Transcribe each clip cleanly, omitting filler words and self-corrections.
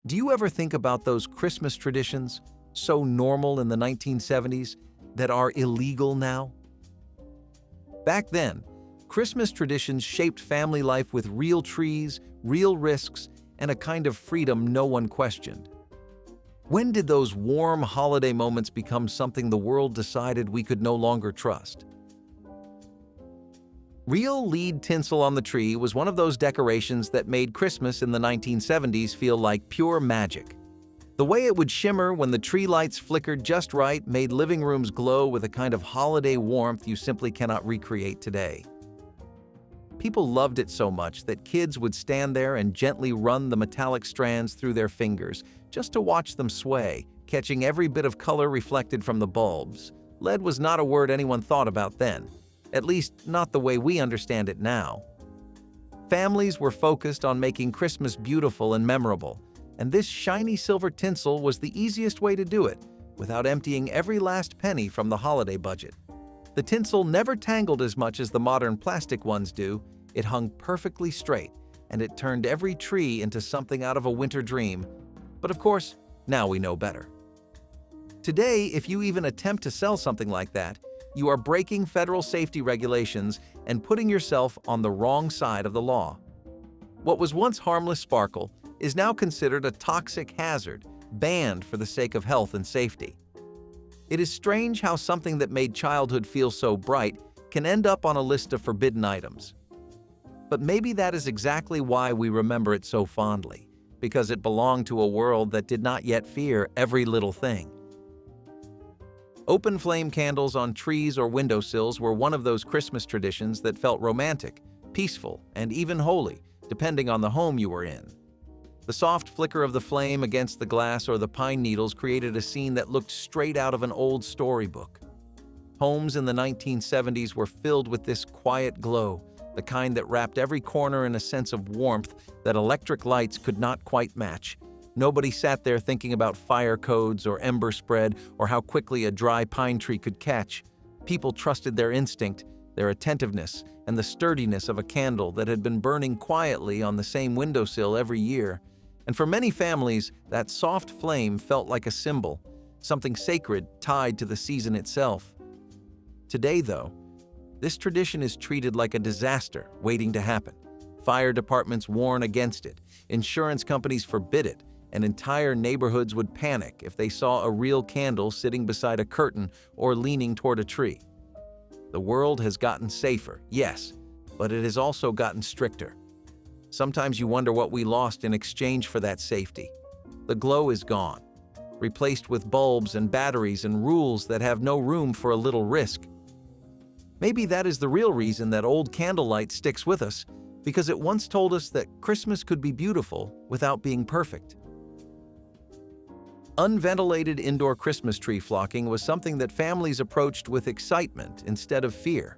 Do you ever think about those Christmas traditions, so normal in the 1970s, that are illegal now? Back then, Christmas traditions shaped family life with real trees, real risks, and a kind of freedom no one questioned. When did those warm holiday moments become something the world decided we could no longer trust? Real lead tinsel on the tree was one of those decorations that made Christmas in the 1970s feel like pure magic. The way it would shimmer when the tree lights flickered just right made living rooms glow with a kind of holiday warmth you simply cannot recreate today. People loved it so much that kids would stand there and gently run the metallic strands through their fingers just to watch them sway, catching every bit of color reflected from the bulbs. LED was not a word anyone thought about then, at least not the way we understand it now. Families were focused on making Christmas beautiful and memorable, and this shiny silver tinsel was the easiest way to do it, without emptying every last penny from the holiday budget. The tinsel never tangled as much as the modern plastic ones do. It hung perfectly straight, and it turned every tree into something out of a winter dream. But of course, now we know better. Today, if you even attempt to sell something like that, you are breaking federal safety regulations and putting yourself on the wrong side of the law. What was once harmless sparkle is now considered a toxic hazard, banned for the sake of health and safety. It is strange how something that made childhood feel so bright can end up on a list of forbidden items. But maybe that is exactly why we remember it so fondly, because it belonged to a world that did not yet fear every little thing. Open flame candles on trees or windowsills were one of those Christmas traditions that felt romantic, peaceful, and even holy, depending on the home you were in. The soft flicker of the flame against the glass or the pine needles created a scene that looked straight out of an old storybook. Homes in the 1970s were filled with this quiet glow, the kind that wrapped every corner in a sense of warmth that electric lights could not quite match. Nobody sat there thinking about fire codes or ember spread or how quickly a dry pine tree could catch. People trusted their instinct, their attentiveness, and the sturdiness of a candle that had been burning quietly on the same windowsill every year. And for many families, that soft flame felt like a symbol, something sacred tied to the season itself. Today, though, this tradition is treated like a disaster waiting to happen. Fire departments warn against it, insurance companies forbid it, and entire neighborhoods would panic if they saw a real candle sitting beside a curtain or leaning toward a tree. The world has gotten safer, yes, but it has also gotten stricter. Sometimes you wonder what we lost in exchange for that safety. The glow is gone, replaced with bulbs and batteries and rules that have no room for a little risk. Maybe that is the real reason that old candlelight sticks with us, because it once told us that Christmas could be beautiful without being perfect. Unventilated indoor Christmas tree flocking was something that families approached with excitement instead of fear.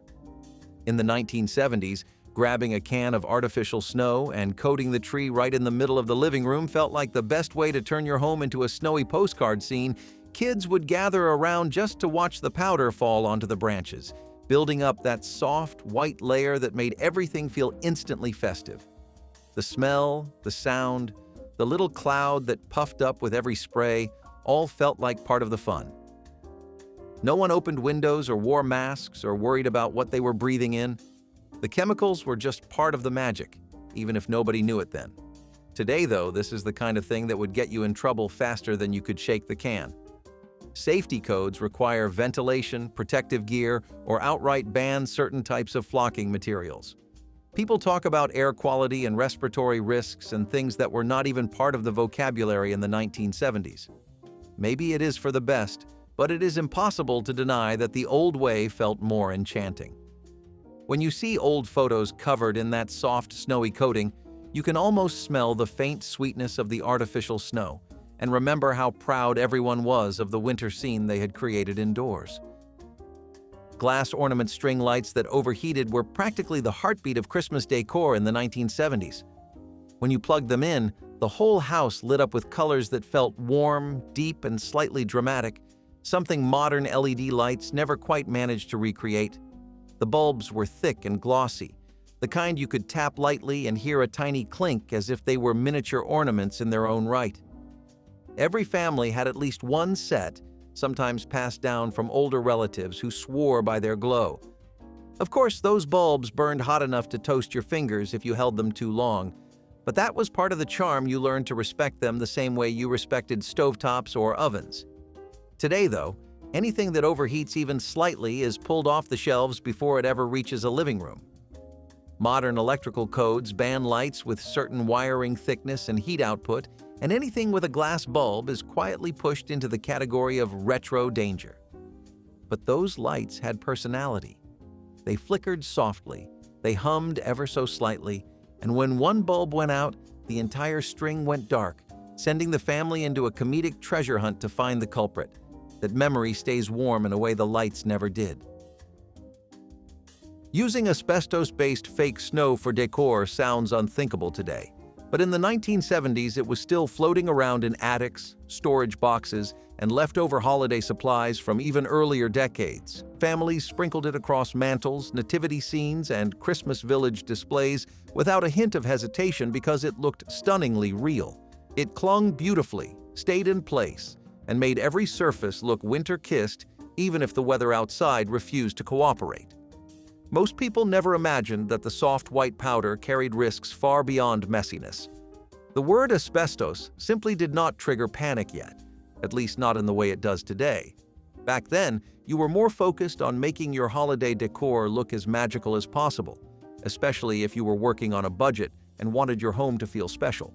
In the 1970s, grabbing a can of artificial snow and coating the tree right in the middle of the living room felt like the best way to turn your home into a snowy postcard scene. Kids would gather around just to watch the powder fall onto the branches, building up that soft, white layer that made everything feel instantly festive. The smell, the sound, the little cloud that puffed up with every spray all felt like part of the fun. No one opened windows or wore masks or worried about what they were breathing in. The chemicals were just part of the magic, even if nobody knew it then. Today, though, this is the kind of thing that would get you in trouble faster than you could shake the can. Safety codes require ventilation, protective gear, or outright ban certain types of flocking materials. People talk about air quality and respiratory risks and things that were not even part of the vocabulary in the 1970s. Maybe it is for the best, but it is impossible to deny that the old way felt more enchanting. When you see old photos covered in that soft, snowy coating, you can almost smell the faint sweetness of the artificial snow and remember how proud everyone was of the winter scene they had created indoors. Glass ornament string lights that overheated were practically the heartbeat of Christmas decor in the 1970s. When you plugged them in, the whole house lit up with colors that felt warm, deep, and slightly dramatic, something modern LED lights never quite managed to recreate. The bulbs were thick and glossy, the kind you could tap lightly and hear a tiny clink as if they were miniature ornaments in their own right. Every family had at least one set, sometimes passed down from older relatives who swore by their glow. Of course, those bulbs burned hot enough to toast your fingers if you held them too long, but that was part of the charm. You learned to respect them the same way you respected stovetops or ovens. Today, though, anything that overheats even slightly is pulled off the shelves before it ever reaches a living room. Modern electrical codes ban lights with certain wiring thickness and heat output, and anything with a glass bulb is quietly pushed into the category of retro danger. But those lights had personality. They flickered softly, they hummed ever so slightly, and when one bulb went out, the entire string went dark, sending the family into a comedic treasure hunt to find the culprit. That memory stays warm in a way the lights never did. Using asbestos-based fake snow for decor sounds unthinkable today. But in the 1970s, it was still floating around in attics, storage boxes, and leftover holiday supplies from even earlier decades. Families sprinkled it across mantels, nativity scenes, and Christmas village displays without a hint of hesitation because it looked stunningly real. It clung beautifully, stayed in place, and made every surface look winter-kissed, even if the weather outside refused to cooperate. Most people never imagined that the soft white powder carried risks far beyond messiness. The word asbestos simply did not trigger panic yet, at least not in the way it does today. Back then, you were more focused on making your holiday decor look as magical as possible, especially if you were working on a budget and wanted your home to feel special.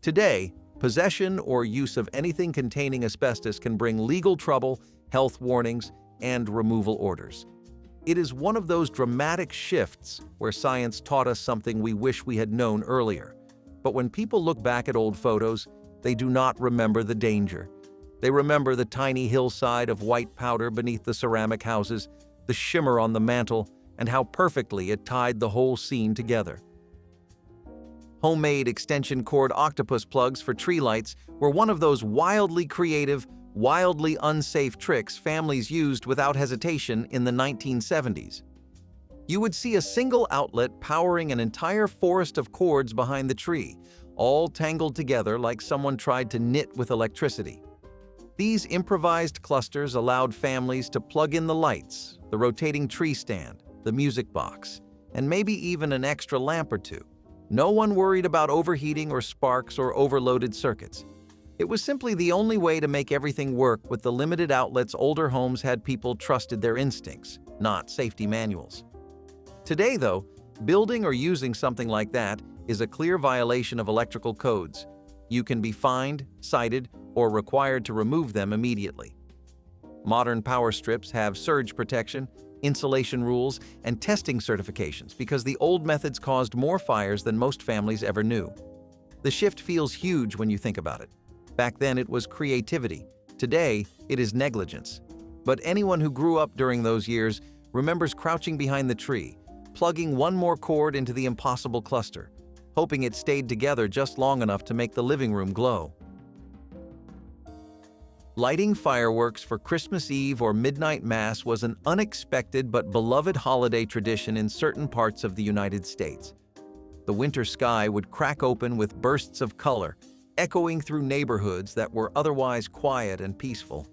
Today, possession or use of anything containing asbestos can bring legal trouble, health warnings, and removal orders. It is one of those dramatic shifts where science taught us something we wish we had known earlier. But when people look back at old photos, they do not remember the danger. They remember the tiny hillside of white powder beneath the ceramic houses, the shimmer on the mantle, and how perfectly it tied the whole scene together. Homemade extension cord octopus plugs for tree lights were one of those wildly creative, wildly unsafe tricks families used without hesitation in the 1970s. You would see a single outlet powering an entire forest of cords behind the tree, all tangled together like someone tried to knit with electricity. These improvised clusters allowed families to plug in the lights, the rotating tree stand, the music box, and maybe even an extra lamp or two. No one worried about overheating or sparks or overloaded circuits. It was simply the only way to make everything work with the limited outlets older homes had. People trusted their instincts, not safety manuals. Today, though, building or using something like that is a clear violation of electrical codes. You can be fined, cited, or required to remove them immediately. Modern power strips have surge protection, insulation rules, and testing certifications because the old methods caused more fires than most families ever knew. The shift feels huge when you think about it. Back then, it was creativity. Today, it is negligence. But anyone who grew up during those years remembers crouching behind the tree, plugging one more cord into the impossible cluster, hoping it stayed together just long enough to make the living room glow. Lighting fireworks for Christmas Eve or midnight mass was an unexpected but beloved holiday tradition in certain parts of the United States. The winter sky would crack open with bursts of color, echoing through neighborhoods that were otherwise quiet and peaceful.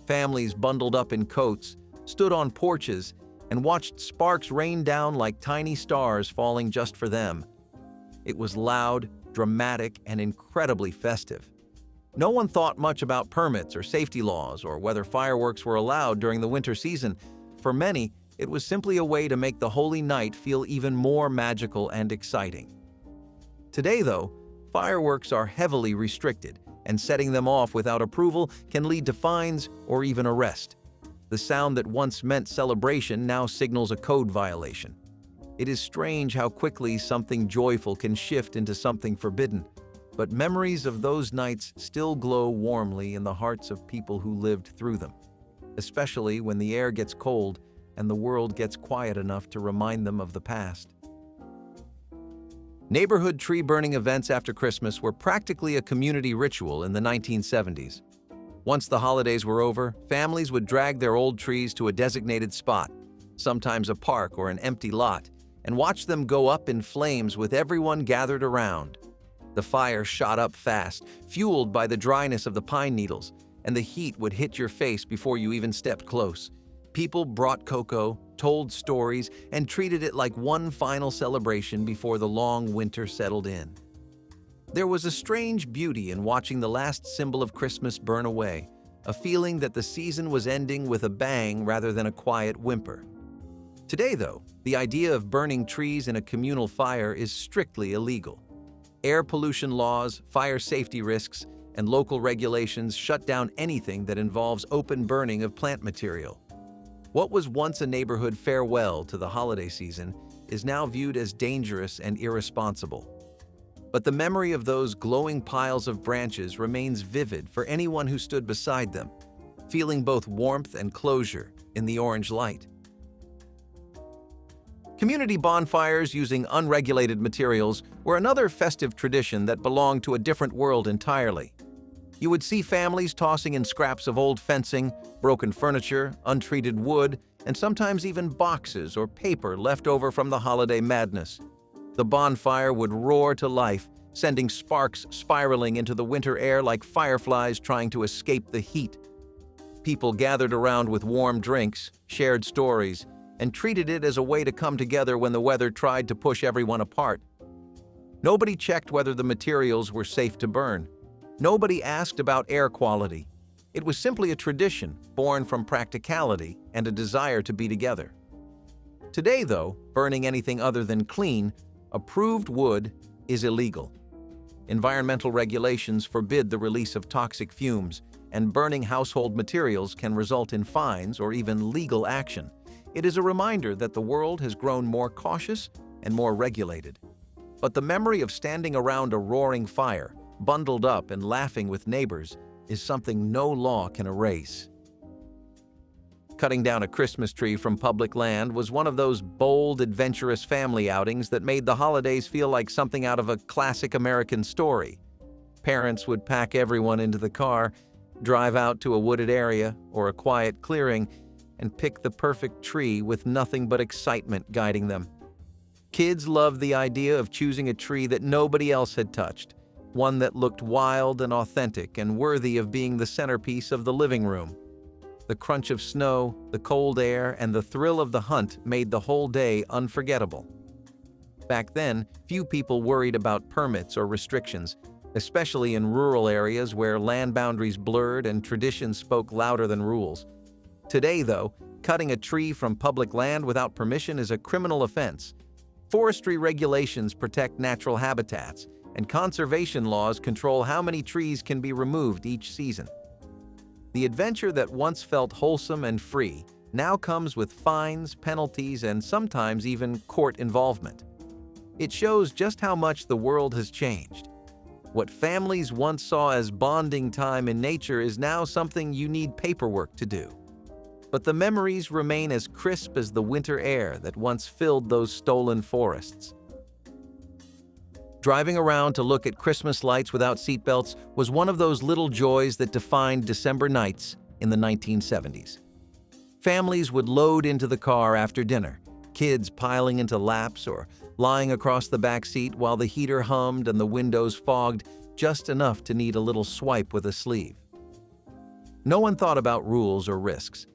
Families bundled up in coats, stood on porches, and watched sparks rain down like tiny stars falling just for them. It was loud, dramatic, and incredibly festive. No one thought much about permits or safety laws or whether fireworks were allowed during the winter season. For many, it was simply a way to make the holy night feel even more magical and exciting. Today, though, fireworks are heavily restricted, and setting them off without approval can lead to fines or even arrest. The sound that once meant celebration now signals a code violation. It is strange how quickly something joyful can shift into something forbidden, but memories of those nights still glow warmly in the hearts of people who lived through them, especially when the air gets cold and the world gets quiet enough to remind them of the past. Neighborhood tree-burning events after Christmas were practically a community ritual in the 1970s. Once the holidays were over, families would drag their old trees to a designated spot, sometimes a park or an empty lot, and watch them go up in flames with everyone gathered around. The fire shot up fast, fueled by the dryness of the pine needles, and the heat would hit your face before you even stepped close. People brought cocoa, told stories, and treated it like one final celebration before the long winter settled in. There was a strange beauty in watching the last symbol of Christmas burn away, a feeling that the season was ending with a bang rather than a quiet whimper. Today, though, the idea of burning trees in a communal fire is strictly illegal. Air pollution laws, fire safety risks, and local regulations shut down anything that involves open burning of plant material. What was once a neighborhood farewell to the holiday season is now viewed as dangerous and irresponsible. But the memory of those glowing piles of branches remains vivid for anyone who stood beside them, feeling both warmth and closure in the orange light. Community bonfires using unregulated materials were another festive tradition that belonged to a different world entirely. You would see families tossing in scraps of old fencing, broken furniture, untreated wood, and sometimes even boxes or paper left over from the holiday madness. The bonfire would roar to life, sending sparks spiraling into the winter air like fireflies trying to escape the heat. People gathered around with warm drinks, shared stories, and treated it as a way to come together when the weather tried to push everyone apart. Nobody checked whether the materials were safe to burn. Nobody asked about air quality. It was simply a tradition born from practicality and a desire to be together. Today, though, burning anything other than clean, approved wood is illegal. Environmental regulations forbid the release of toxic fumes, and burning household materials can result in fines or even legal action. It is a reminder that the world has grown more cautious and more regulated. But the memory of standing around a roaring fire, bundled up and laughing with neighbors, is something no law can erase. Cutting down a Christmas tree from public land was one of those bold, adventurous family outings that made the holidays feel like something out of a classic American story. Parents would pack everyone into the car, drive out to a wooded area or a quiet clearing, and pick the perfect tree with nothing but excitement guiding them. Kids loved the idea of choosing a tree that nobody else had touched, one that looked wild and authentic and worthy of being the centerpiece of the living room. The crunch of snow, the cold air, and the thrill of the hunt made the whole day unforgettable. Back then, few people worried about permits or restrictions, especially in rural areas where land boundaries blurred and tradition spoke louder than rules. Today, though, cutting a tree from public land without permission is a criminal offense. Forestry regulations protect natural habitats, and conservation laws control how many trees can be removed each season. The adventure that once felt wholesome and free now comes with fines, penalties, and sometimes even court involvement. It shows just how much the world has changed. What families once saw as bonding time in nature is now something you need paperwork to do. But the memories remain as crisp as the winter air that once filled those stolen forests. Driving around to look at Christmas lights without seatbelts was one of those little joys that defined December nights in the 1970s. Families would load into the car after dinner, kids piling into laps or lying across the back seat while the heater hummed and the windows fogged just enough to need a little swipe with a sleeve. No one thought about rules or risks.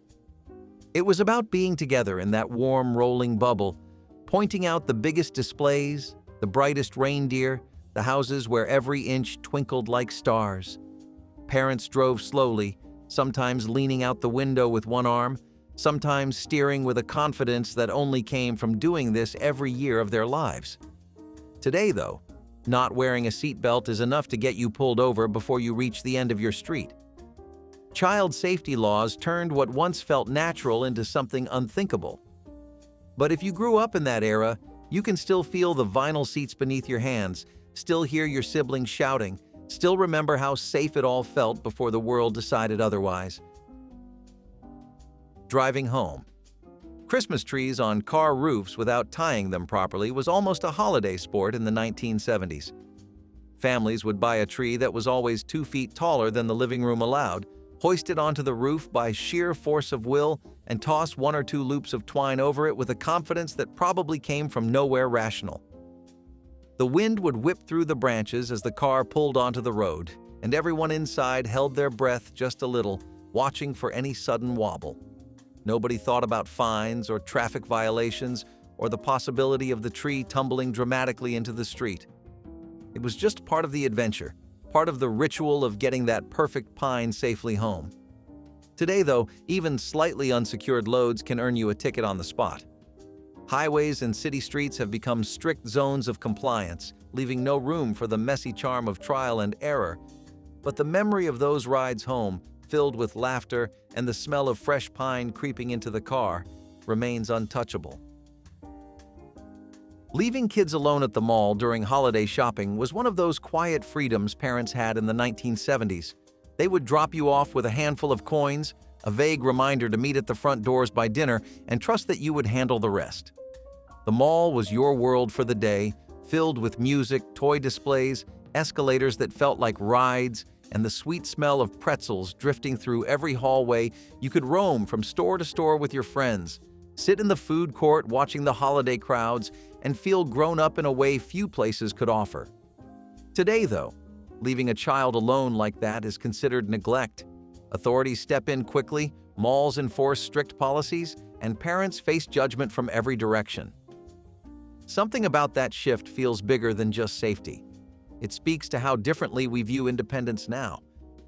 It was about being together in that warm, rolling bubble, pointing out the biggest displays, the brightest reindeer, the houses where every inch twinkled like stars. Parents drove slowly, sometimes leaning out the window with one arm, sometimes steering with a confidence that only came from doing this every year of their lives. Today, though, not wearing a seatbelt is enough to get you pulled over before you reach the end of your street. Child safety laws turned what once felt natural into something unthinkable. But if you grew up in that era, you can still feel the vinyl seats beneath your hands, still hear your siblings shouting, still remember how safe it all felt before the world decided otherwise. Driving home. Christmas trees on car roofs without tying them properly was almost a holiday sport in the 1970s. Families would buy a tree that was always 2 feet taller than the living room allowed, hoist it onto the roof by sheer force of will, and toss 1 or 2 loops of twine over it with a confidence that probably came from nowhere rational. The wind would whip through the branches as the car pulled onto the road, and everyone inside held their breath just a little, watching for any sudden wobble. Nobody thought about fines or traffic violations or the possibility of the tree tumbling dramatically into the street. It was just part of the adventure, part of the ritual of getting that perfect pine safely home. Today, though, even slightly unsecured loads can earn you a ticket on the spot. Highways and city streets have become strict zones of compliance, leaving no room for the messy charm of trial and error. But the memory of those rides home, filled with laughter and the smell of fresh pine creeping into the car, remains untouchable. Leaving kids alone at the mall during holiday shopping was one of those quiet freedoms parents had in the 1970s. They would drop you off with a handful of coins, a vague reminder to meet at the front doors by dinner, and trust that you would handle the rest. The mall was your world for the day, filled with music, toy displays, escalators that felt like rides, and the sweet smell of pretzels drifting through every hallway. You could roam from store to store with your friends, sit in the food court watching the holiday crowds, and feel grown up in a way few places could offer. Today, though, leaving a child alone like that is considered neglect. Authorities step in quickly, malls enforce strict policies, and parents face judgment from every direction. Something about that shift feels bigger than just safety. It speaks to how differently we view independence now.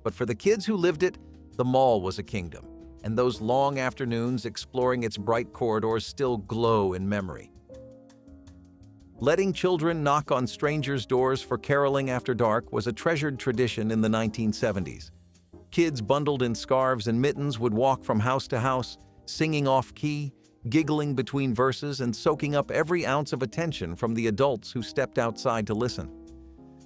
But for the kids who lived it, the mall was a kingdom, and those long afternoons exploring its bright corridors still glow in memory. Letting children knock on strangers' doors for caroling after dark was a treasured tradition in the 1970s. Kids bundled in scarves and mittens would walk from house to house, singing off-key, giggling between verses, and soaking up every ounce of attention from the adults who stepped outside to listen.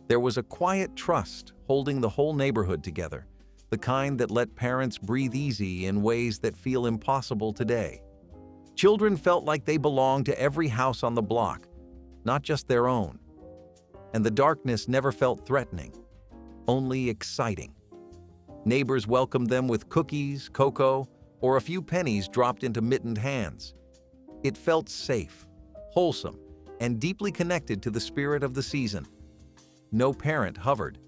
There was a quiet trust holding the whole neighborhood together, the kind that let parents breathe easy in ways that feel impossible today. Children felt like they belonged to every house on the block, not just their own. And the darkness never felt threatening, only exciting. Neighbors welcomed them with cookies, cocoa, or a few pennies dropped into mittened hands. It felt safe, wholesome, and deeply connected to the spirit of the season. No parent hovered.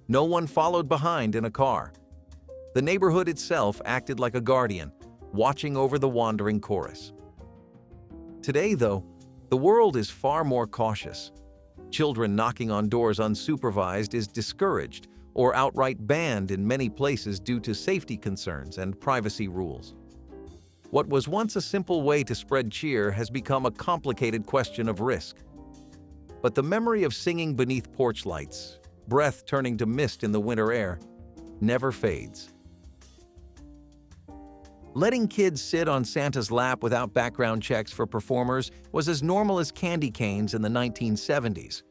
No one followed behind in a car. The neighborhood itself acted like a guardian, watching over the wandering chorus. Today, though, the world is far more cautious. Children knocking on doors unsupervised is discouraged or outright banned in many places due to safety concerns and privacy rules. What was once a simple way to spread cheer has become a complicated question of risk. But the memory of singing beneath porch lights, breath turning to mist in the winter air, never fades. Letting kids sit on Santa's lap without background checks for performers was as normal as candy canes in the 1970s.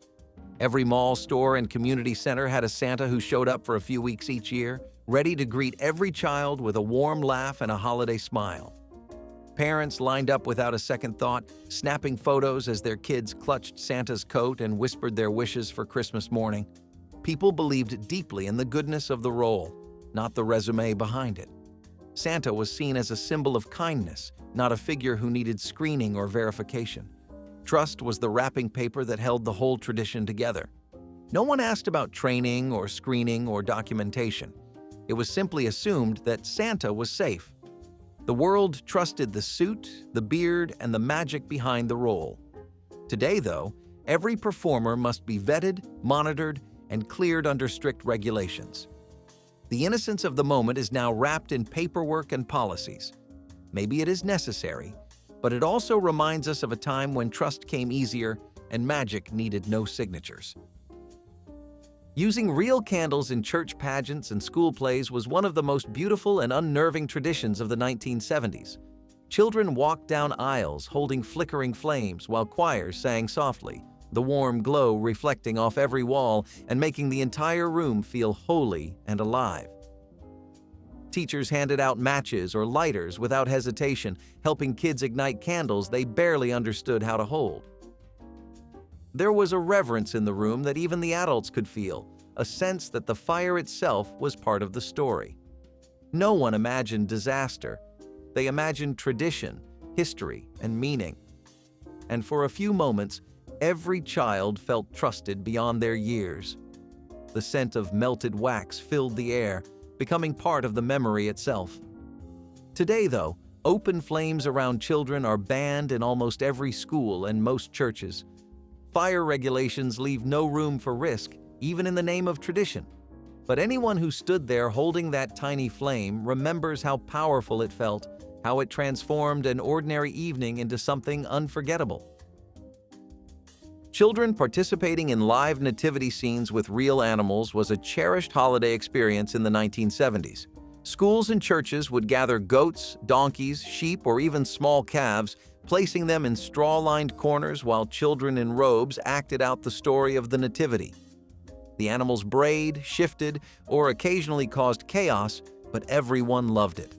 Every mall, store, and community center had a Santa who showed up for a few weeks each year, ready to greet every child with a warm laugh and a holiday smile. Parents lined up without a second thought, snapping photos as their kids clutched Santa's coat and whispered their wishes for Christmas morning. People believed deeply in the goodness of the role, not the resume behind it. Santa was seen as a symbol of kindness, not a figure who needed screening or verification. Trust was the wrapping paper that held the whole tradition together. No one asked about training or screening or documentation. It was simply assumed that Santa was safe. The world trusted the suit, the beard, and the magic behind the role. Today, though, every performer must be vetted, monitored, and cleared under strict regulations. The innocence of the moment is now wrapped in paperwork and policies. Maybe it is necessary, but it also reminds us of a time when trust came easier and magic needed no signatures. Using real candles in church pageants and school plays was one of the most beautiful and unnerving traditions of the 1970s. Children walked down aisles holding flickering flames while choirs sang softly, the warm glow reflecting off every wall and making the entire room feel holy and alive. Teachers handed out matches or lighters without hesitation, helping kids ignite candles they barely understood how to hold. There was a reverence in the room that even the adults could feel, a sense that the fire itself was part of the story. No one imagined disaster. They imagined tradition, history, and meaning. And for a few moments, Every child felt trusted beyond their years. The scent of melted wax filled the air, becoming part of the memory itself. Today, though, open flames around children are banned in almost every school and most churches. Fire regulations leave no room for risk, even in the name of tradition. But anyone who stood there holding that tiny flame remembers how powerful it felt, how it transformed an ordinary evening into something unforgettable. Children participating in live nativity scenes with real animals was a cherished holiday experience in the 1970s. Schools and churches would gather goats, donkeys, sheep, or even small calves, placing them in straw-lined corners while children in robes acted out the story of the nativity. The animals brayed, shifted, or occasionally caused chaos, but everyone loved it.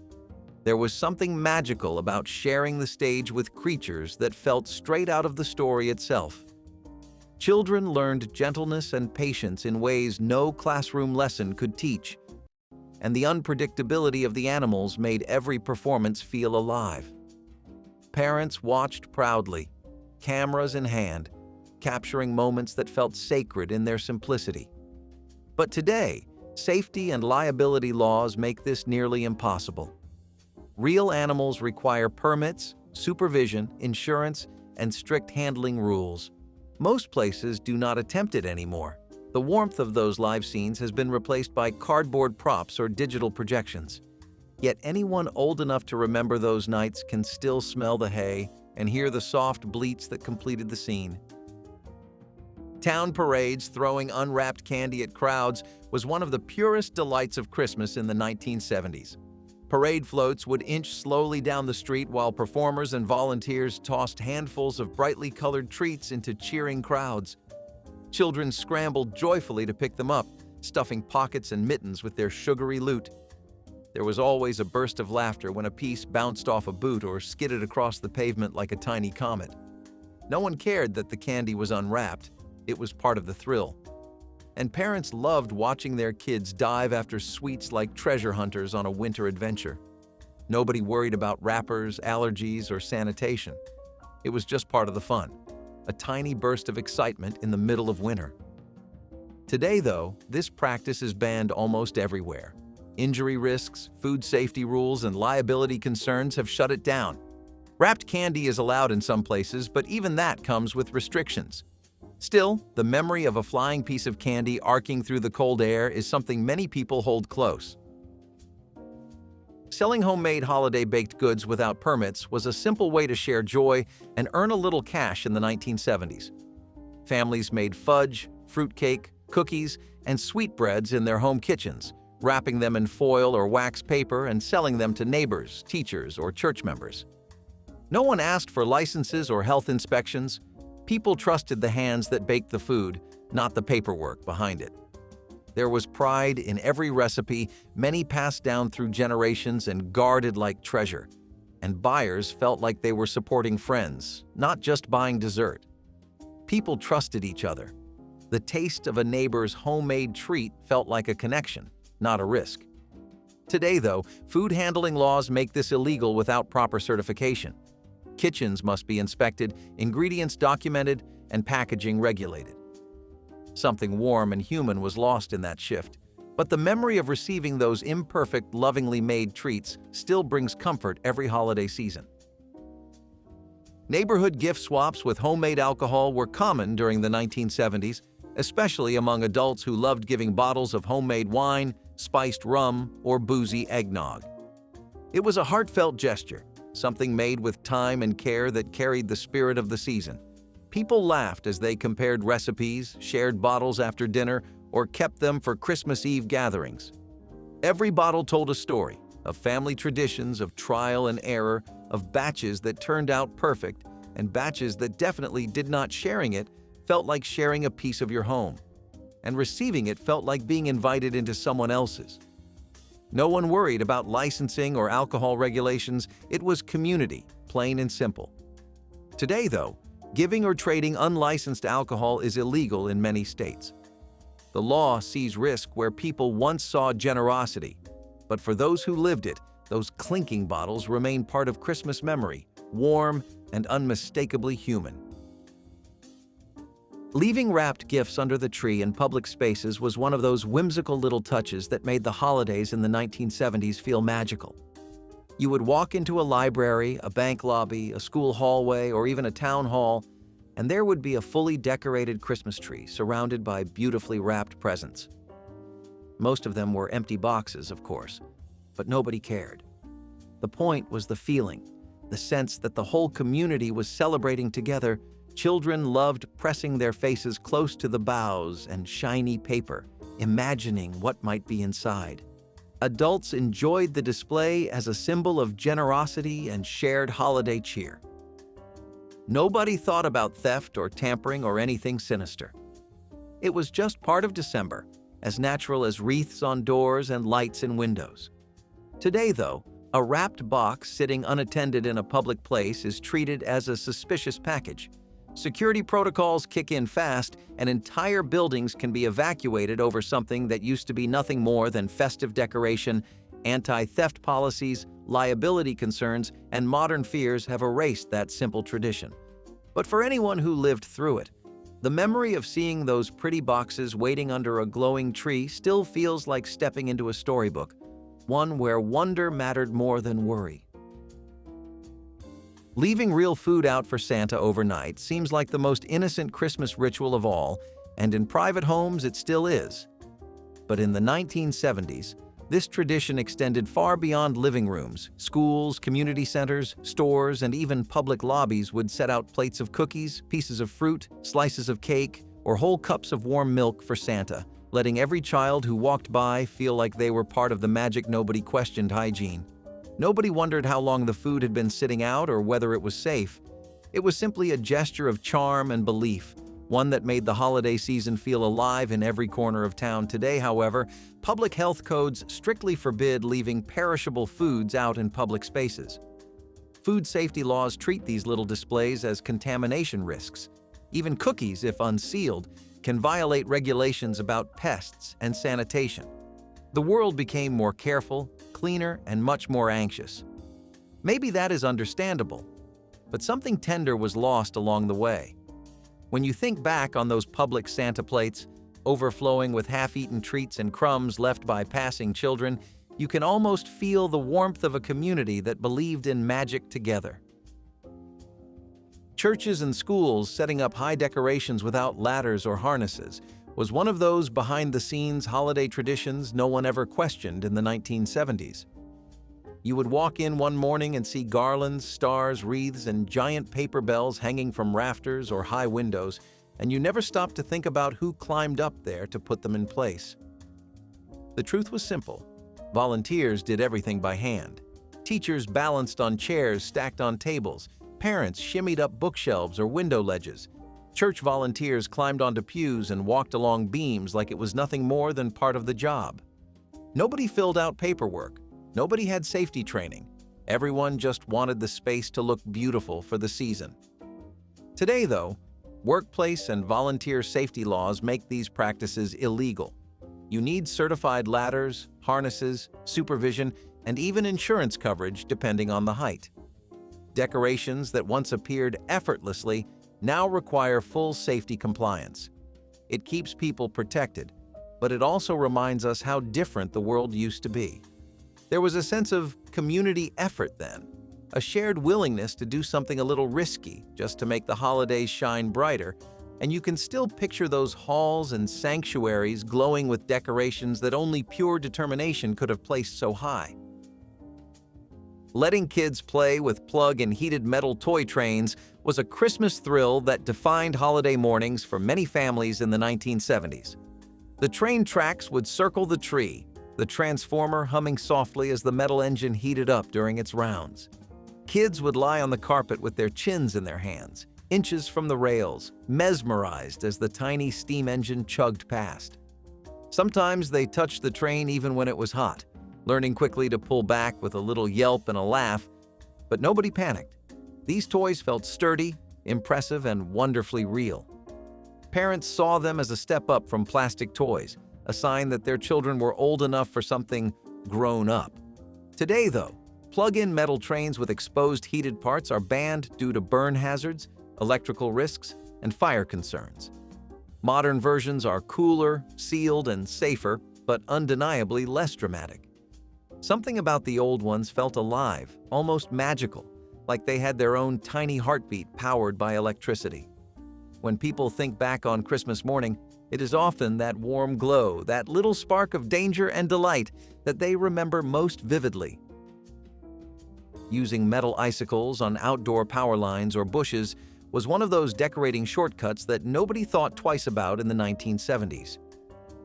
There was something magical about sharing the stage with creatures that felt straight out of the story itself. Children learned gentleness and patience in ways no classroom lesson could teach, and the unpredictability of the animals made every performance feel alive. Parents watched proudly, cameras in hand, capturing moments that felt sacred in their simplicity. But today, safety and liability laws make this nearly impossible. Real animals require permits, supervision, insurance, and strict handling rules. Most places do not attempt it anymore. The warmth of those live scenes has been replaced by cardboard props or digital projections. Yet anyone old enough to remember those nights can still smell the hay and hear the soft bleats that completed the scene. Town parades throwing unwrapped candy at crowds was one of the purest delights of Christmas in the 1970s. Parade floats would inch slowly down the street while performers and volunteers tossed handfuls of brightly colored treats into cheering crowds. Children scrambled joyfully to pick them up, stuffing pockets and mittens with their sugary loot. There was always a burst of laughter when a piece bounced off a boot or skidded across the pavement like a tiny comet. No one cared that the candy was unwrapped. It was part of the thrill. And parents loved watching their kids dive after sweets like treasure hunters on a winter adventure. Nobody worried about wrappers, allergies, or sanitation. It was just part of the fun, a tiny burst of excitement in the middle of winter. Today, though, this practice is banned almost everywhere. Injury risks, food safety rules, and liability concerns have shut it down. Wrapped candy is allowed in some places, but even that comes with restrictions. Still, the memory of a flying piece of candy arcing through the cold air is something many people hold close. Selling homemade holiday baked goods without permits was a simple way to share joy and earn a little cash in the 1970s. Families made fudge, fruitcake, cookies, and sweetbreads in their home kitchens, wrapping them in foil or wax paper and selling them to neighbors, teachers, or church members. No one asked for licenses or health inspections. People trusted the hands that baked the food, not the paperwork behind it. There was pride in every recipe, many passed down through generations and guarded like treasure. And buyers felt like they were supporting friends, not just buying dessert. People trusted each other. The taste of a neighbor's homemade treat felt like a connection, not a risk. Today, though, food handling laws make this illegal without proper certification. Kitchens must be inspected, ingredients documented, and packaging regulated. Something warm and human was lost in that shift, but the memory of receiving those imperfect, lovingly made treats still brings comfort every holiday season. Neighborhood gift swaps with homemade alcohol were common during the 1970s, especially among adults who loved giving bottles of homemade wine, spiced rum, or boozy eggnog. It was a heartfelt gesture, something made with time and care that carried the spirit of the season. People laughed as they compared recipes, shared bottles after dinner, or kept them for Christmas Eve gatherings. Every bottle told a story of family traditions, of trial and error, of batches that turned out perfect, and batches that definitely did not. Sharing it felt like sharing a piece of your home, and receiving it felt like being invited into someone else's. No one worried about licensing or alcohol regulations. It was community, plain and simple. Today, though, giving or trading unlicensed alcohol is illegal in many states. The law sees risk where people once saw generosity, but for those who lived it, those clinking bottles remain part of Christmas memory, warm and unmistakably human. Leaving wrapped gifts under the tree in public spaces was one of those whimsical little touches that made the holidays in the 1970s feel magical. You would walk into a library, a bank lobby, a school hallway, or even a town hall, and there would be a fully decorated Christmas tree surrounded by beautifully wrapped presents. Most of them were empty boxes, of course, but nobody cared. The point was the feeling, the sense that the whole community was celebrating together. Children loved pressing their faces close to the boughs and shiny paper, imagining what might be inside. Adults enjoyed the display as a symbol of generosity and shared holiday cheer. Nobody thought about theft or tampering or anything sinister. It was just part of December, as natural as wreaths on doors and lights in windows. Today, though, a wrapped box sitting unattended in a public place is treated as a suspicious package. Security protocols kick in fast, and entire buildings can be evacuated over something that used to be nothing more than festive decoration. Anti-theft policies, liability concerns, and modern fears have erased that simple tradition. But for anyone who lived through it, the memory of seeing those pretty boxes waiting under a glowing tree still feels like stepping into a storybook, one where wonder mattered more than worry. Leaving real food out for Santa overnight seems like the most innocent Christmas ritual of all, and in private homes it still is. But in the 1970s, this tradition extended far beyond living rooms. Schools, community centers, stores, and even public lobbies would set out plates of cookies, pieces of fruit, slices of cake, or whole cups of warm milk for Santa, letting every child who walked by feel like they were part of the magic. Nobody questioned hygiene. Nobody wondered how long the food had been sitting out or whether it was safe. It was simply a gesture of charm and belief, one that made the holiday season feel alive in every corner of town. Today, however, public health codes strictly forbid leaving perishable foods out in public spaces. Food safety laws treat these little displays as contamination risks. Even cookies, if unsealed, can violate regulations about pests and sanitation. The world became more careful, cleaner, and much more anxious. Maybe that is understandable, but something tender was lost along the way. When you think back on those public Santa plates, overflowing with half-eaten treats and crumbs left by passing children, you can almost feel the warmth of a community that believed in magic together. Churches and schools setting up high decorations without ladders or harnesses was one of those behind-the-scenes holiday traditions no one ever questioned in the 1970s. You would walk in one morning and see garlands, stars, wreaths, and giant paper bells hanging from rafters or high windows, and you never stopped to think about who climbed up there to put them in place. The truth was simple. Volunteers did everything by hand. Teachers balanced on chairs stacked on tables. Parents shimmied up bookshelves or window ledges. Church volunteers climbed onto pews and walked along beams like it was nothing more than part of the job. Nobody filled out paperwork. Nobody had safety training. Everyone just wanted the space to look beautiful for the season. Today, though, workplace and volunteer safety laws make these practices illegal. You need certified ladders, harnesses, supervision, and even insurance coverage depending on the height. Decorations that once appeared effortlessly now require full safety compliance. It keeps people protected, but it also reminds us how different the world used to be. There was a sense of community effort then, a shared willingness to do something a little risky just to make the holidays shine brighter, and you can still picture those halls and sanctuaries glowing with decorations that only pure determination could have placed so high. Letting kids play with plug and heated metal toy trains was a Christmas thrill that defined holiday mornings for many families in the 1970s. The train tracks would circle the tree, the transformer humming softly as the metal engine heated up during its rounds. Kids would lie on the carpet with their chins in their hands, inches from the rails, mesmerized as the tiny steam engine chugged past. Sometimes they touched the train even when it was hot, learning quickly to pull back with a little yelp and a laugh, but nobody panicked. These toys felt sturdy, impressive, and wonderfully real. Parents saw them as a step up from plastic toys, a sign that their children were old enough for something grown up. Today, though, plug-in metal trains with exposed heated parts are banned due to burn hazards, electrical risks, and fire concerns. Modern versions are cooler, sealed, and safer, but undeniably less dramatic. Something about the old ones felt alive, almost magical, like they had their own tiny heartbeat powered by electricity. When people think back on Christmas morning, it is often that warm glow, that little spark of danger and delight that they remember most vividly. Using metal icicles on outdoor power lines or bushes was one of those decorating shortcuts that nobody thought twice about in the 1970s.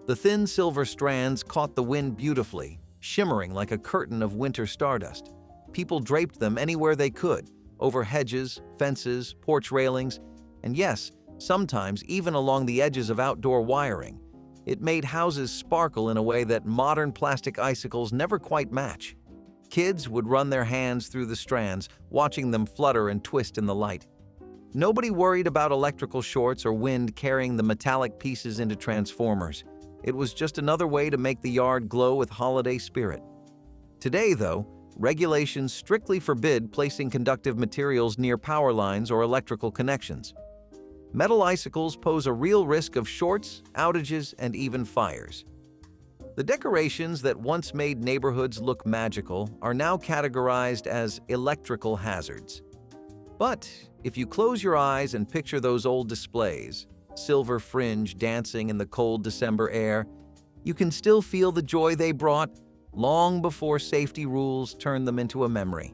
The thin silver strands caught the wind beautifully, shimmering like a curtain of winter stardust. People draped them anywhere they could, over hedges, fences, porch railings, and yes, sometimes even along the edges of outdoor wiring. It made houses sparkle in a way that modern plastic icicles never quite match. Kids would run their hands through the strands, watching them flutter and twist in the light. Nobody worried about electrical shorts or wind carrying the metallic pieces into transformers. It was just another way to make the yard glow with holiday spirit. Today, though, regulations strictly forbid placing conductive materials near power lines or electrical connections. Metal icicles pose a real risk of shorts, outages, and even fires. The decorations that once made neighborhoods look magical are now categorized as electrical hazards. But if you close your eyes and picture those old displays, silver fringe dancing in the cold December air, you can still feel the joy they brought long before safety rules turned them into a memory.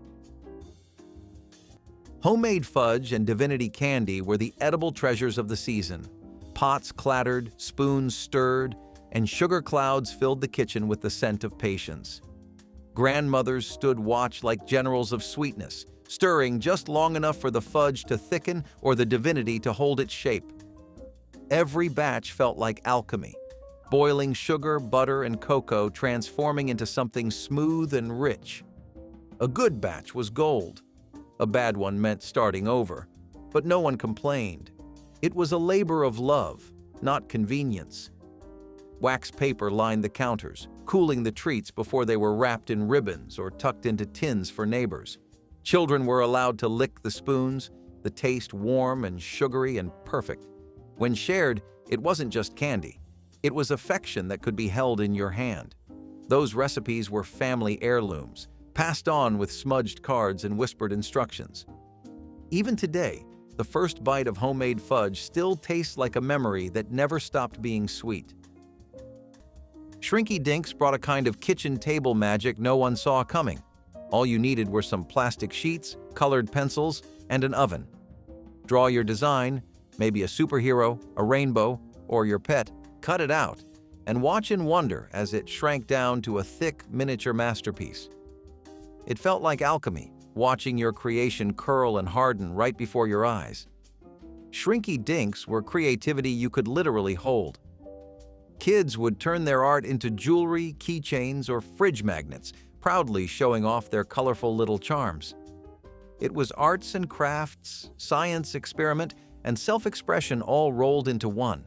Homemade fudge and divinity candy were the edible treasures of the season. Pots clattered, spoons stirred, and sugar clouds filled the kitchen with the scent of patience. Grandmothers stood watch like generals of sweetness, stirring just long enough for the fudge to thicken or the divinity to hold its shape. Every batch felt like alchemy, boiling sugar, butter, and cocoa transforming into something smooth and rich. A good batch was gold. A bad one meant starting over, but no one complained. It was a labor of love, not convenience. Wax paper lined the counters, cooling the treats before they were wrapped in ribbons or tucked into tins for neighbors. Children were allowed to lick the spoons, the taste warm and sugary and perfect. When shared, it wasn't just candy. It was affection that could be held in your hand. Those recipes were family heirlooms, passed on with smudged cards and whispered instructions. Even today, the first bite of homemade fudge still tastes like a memory that never stopped being sweet. Shrinky Dinks brought a kind of kitchen table magic no one saw coming. All you needed were some plastic sheets, colored pencils, and an oven. Draw your design, maybe a superhero, a rainbow, or your pet, cut it out, and watch in wonder as it shrank down to a thick, miniature masterpiece. It felt like alchemy, watching your creation curl and harden right before your eyes. Shrinky Dinks were creativity you could literally hold. Kids would turn their art into jewelry, keychains, or fridge magnets, proudly showing off their colorful little charms. It was arts and crafts, science experiment, and self-expression all rolled into one.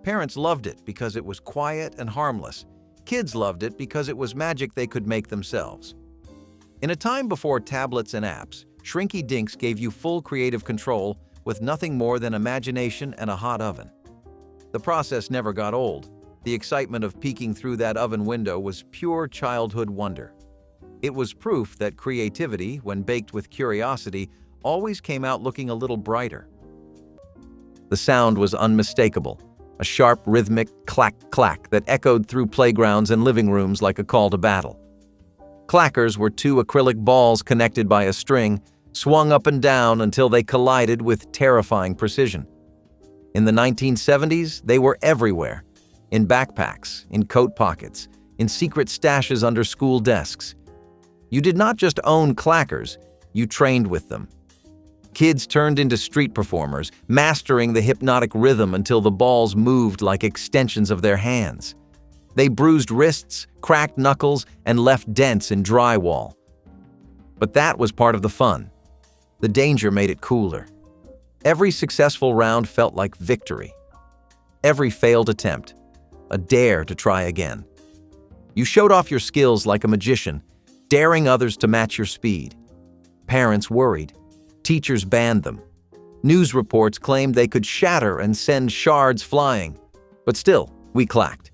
Parents loved it because it was quiet and harmless. Kids loved it because it was magic they could make themselves. In a time before tablets and apps, Shrinky Dinks gave you full creative control with nothing more than imagination and a hot oven. The process never got old. The excitement of peeking through that oven window was pure childhood wonder. It was proof that creativity, when baked with curiosity, always came out looking a little brighter. The sound was unmistakable, a sharp, rhythmic clack-clack that echoed through playgrounds and living rooms like a call to battle. Clackers were two acrylic balls connected by a string, swung up and down until they collided with terrifying precision. In the 1970s, they were everywhere. In backpacks, in coat pockets, in secret stashes under school desks. You did not just own clackers, you trained with them. Kids turned into street performers, mastering the hypnotic rhythm until the balls moved like extensions of their hands. They bruised wrists, cracked knuckles, and left dents in drywall. But that was part of the fun. The danger made it cooler. Every successful round felt like victory. Every failed attempt, a dare to try again. You showed off your skills like a magician, daring others to match your speed. Parents worried. Teachers banned them. News reports claimed they could shatter and send shards flying. But still, we clacked.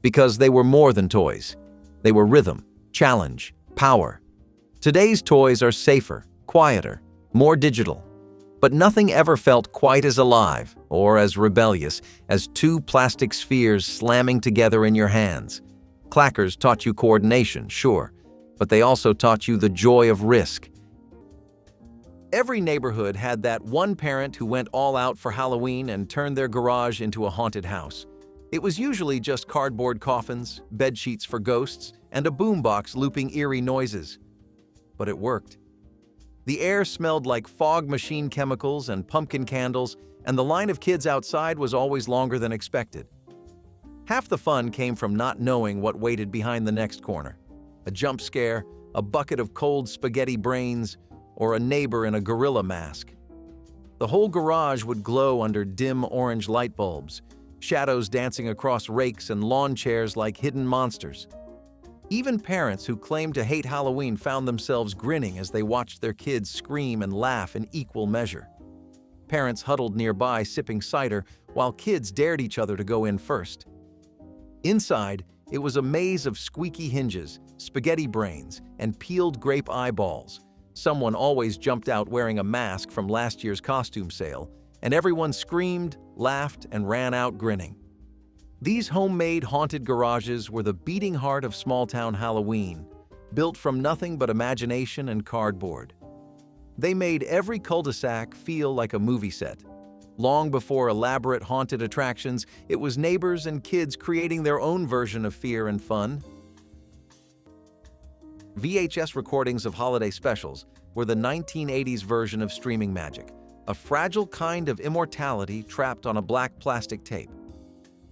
Because they were more than toys. They were rhythm, challenge, power. Today's toys are safer, quieter, more digital. But nothing ever felt quite as alive or as rebellious as two plastic spheres slamming together in your hands. Clackers taught you coordination, sure, but they also taught you the joy of risk. Every neighborhood had that one parent who went all out for Halloween and turned their garage into a haunted house. It was usually just cardboard coffins, bed sheets for ghosts, and a boombox looping eerie noises. But it worked. The air smelled like fog machine chemicals and pumpkin candles, and the line of kids outside was always longer than expected. Half the fun came from not knowing what waited behind the next corner. A jump scare, a bucket of cold spaghetti brains, or a neighbor in a gorilla mask. The whole garage would glow under dim orange light bulbs, shadows dancing across rakes and lawn chairs like hidden monsters. Even parents who claimed to hate Halloween found themselves grinning as they watched their kids scream and laugh in equal measure. Parents huddled nearby sipping cider while kids dared each other to go in first. Inside, it was a maze of squeaky hinges, spaghetti brains, and peeled grape eyeballs. Someone always jumped out wearing a mask from last year's costume sale, and everyone screamed, laughed, and ran out grinning. These homemade haunted garages were the beating heart of small-town Halloween, built from nothing but imagination and cardboard. They made every cul-de-sac feel like a movie set. Long before elaborate haunted attractions, it was neighbors and kids creating their own version of fear and fun. VHS recordings of holiday specials were the 1980s version of streaming magic, a fragile kind of immortality trapped on a black plastic tape.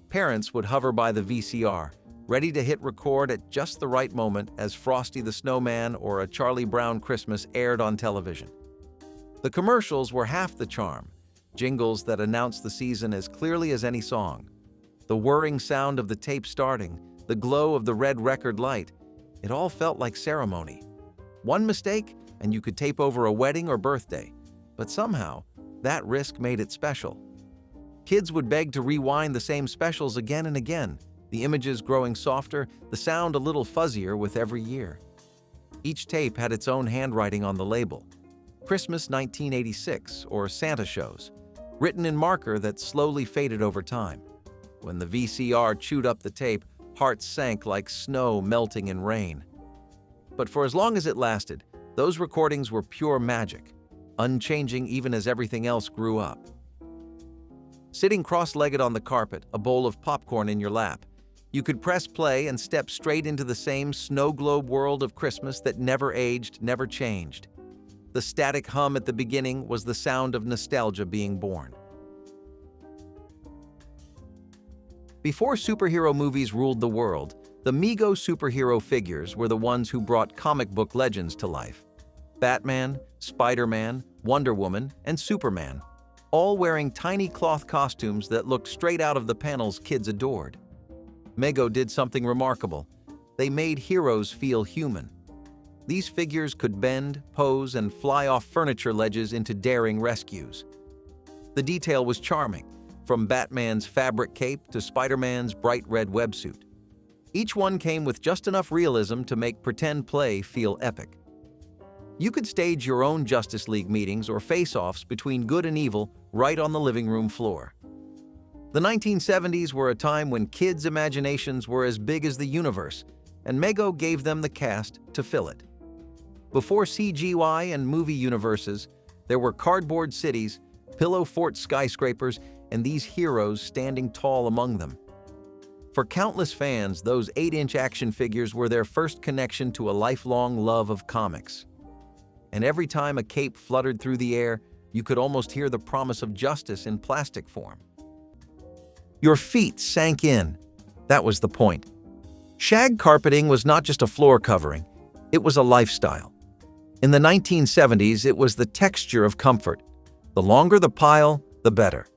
Parents would hover by the VCR, ready to hit record at just the right moment as Frosty the Snowman or A Charlie Brown Christmas aired on television. The commercials were half the charm, jingles that announced the season as clearly as any song. The whirring sound of the tape starting, the glow of the red record light, it all felt like ceremony. One mistake, and you could tape over a wedding or birthday, but somehow, that risk made it special. Kids would beg to rewind the same specials again and again, the images growing softer, the sound a little fuzzier with every year. Each tape had its own handwriting on the label. Christmas 1986 or Santa Shows, written in marker that slowly faded over time. When the VCR chewed up the tape, hearts sank like snow melting in rain. But for as long as it lasted, those recordings were pure magic, unchanging even as everything else grew up. Sitting cross-legged on the carpet, a bowl of popcorn in your lap, you could press play and step straight into the same snow globe world of Christmas that never aged, never changed. The static hum at the beginning was the sound of nostalgia being born. Before superhero movies ruled the world, the Mego superhero figures were the ones who brought comic book legends to life. Batman, Spider-Man, Wonder Woman, and Superman, all wearing tiny cloth costumes that looked straight out of the panels kids adored. Mego did something remarkable. They made heroes feel human. These figures could bend, pose, and fly off furniture ledges into daring rescues. The detail was charming, from Batman's fabric cape to Spider-Man's bright red websuit. Each one came with just enough realism to make pretend play feel epic. You could stage your own Justice League meetings or face-offs between good and evil right on the living room floor. The 1970s were a time when kids' imaginations were as big as the universe, and Mego gave them the cast to fill it. Before CGI and movie universes, there were cardboard cities, pillow fort skyscrapers, and these heroes standing tall among them. For countless fans, those 8-inch action figures were their first connection to a lifelong love of comics. And every time a cape fluttered through the air, you could almost hear the promise of justice in plastic form. Your feet sank in. That was the point. Shag carpeting was not just a floor covering, it was a lifestyle. In the 1970s, it was the texture of comfort. The longer the pile, the better.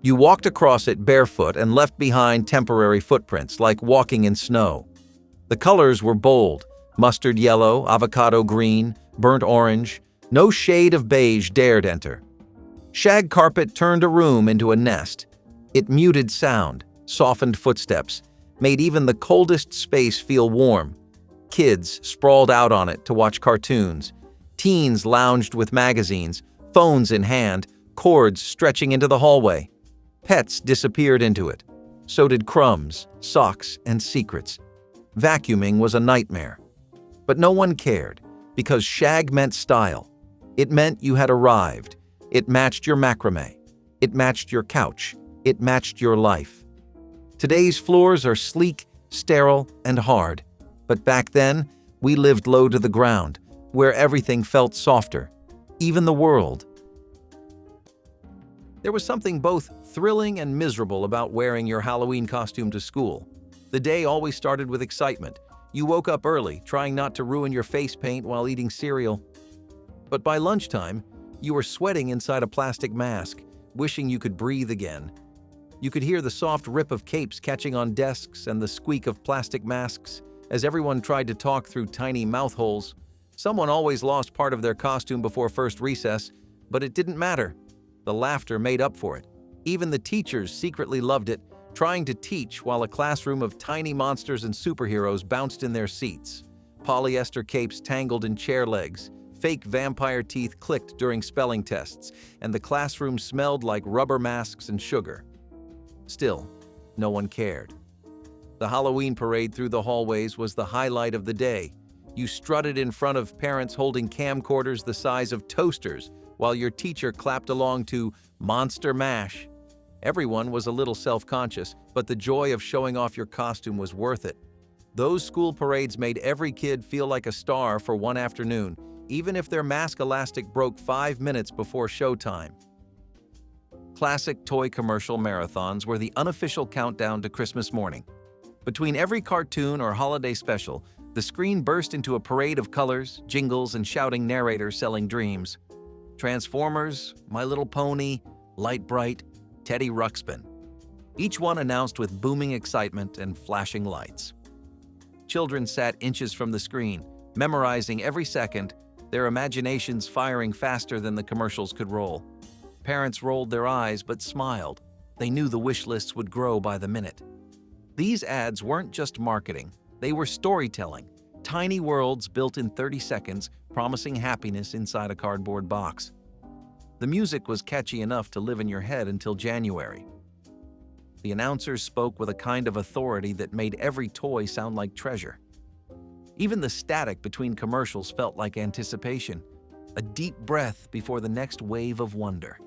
You walked across it barefoot and left behind temporary footprints, like walking in snow. The colors were bold: mustard yellow, avocado green, burnt orange. No shade of beige dared enter. Shag carpet turned a room into a nest. It muted sound, softened footsteps, made even the coldest space feel warm. Kids sprawled out on it to watch cartoons. Teens lounged with magazines, phones in hand, cords stretching into the hallway. Pets disappeared into it. So did crumbs, socks, and secrets. Vacuuming was a nightmare. But no one cared, because shag meant style. It meant you had arrived. It matched your macrame. It matched your couch. It matched your life. Today's floors are sleek, sterile, and hard. But back then, we lived low to the ground, where everything felt softer, even the world. There was something both thrilling and miserable about wearing your Halloween costume to school. The day always started with excitement. You woke up early, trying not to ruin your face paint while eating cereal. But by lunchtime, you were sweating inside a plastic mask, wishing you could breathe again. You could hear the soft rip of capes catching on desks and the squeak of plastic masks as everyone tried to talk through tiny mouth holes. Someone always lost part of their costume before first recess, but it didn't matter. The laughter made up for it. Even the teachers secretly loved it, trying to teach while a classroom of tiny monsters and superheroes bounced in their seats. Polyester capes tangled in chair legs, fake vampire teeth clicked during spelling tests, and the classroom smelled like rubber masks and sugar. Still, no one cared. The Halloween parade through the hallways was the highlight of the day. You strutted in front of parents holding camcorders the size of toasters, while your teacher clapped along to Monster Mash. Everyone was a little self-conscious, but the joy of showing off your costume was worth it. Those school parades made every kid feel like a star for one afternoon, even if their mask elastic broke 5 minutes before showtime. Classic toy commercial marathons were the unofficial countdown to Christmas morning. Between every cartoon or holiday special, the screen burst into a parade of colors, jingles, and shouting narrators selling dreams. Transformers, My Little Pony, Light-Brite, Teddy Ruxpin. Each one announced with booming excitement and flashing lights. Children sat inches from the screen, memorizing every second, their imaginations firing faster than the commercials could roll. Parents rolled their eyes but smiled. They knew the wish lists would grow by the minute. These ads weren't just marketing, they were storytelling. Tiny worlds built in 30 seconds, promising happiness inside a cardboard box. The music was catchy enough to live in your head until January. The announcers spoke with a kind of authority that made every toy sound like treasure. Even the static between commercials felt like anticipation, a deep breath before the next wave of wonder.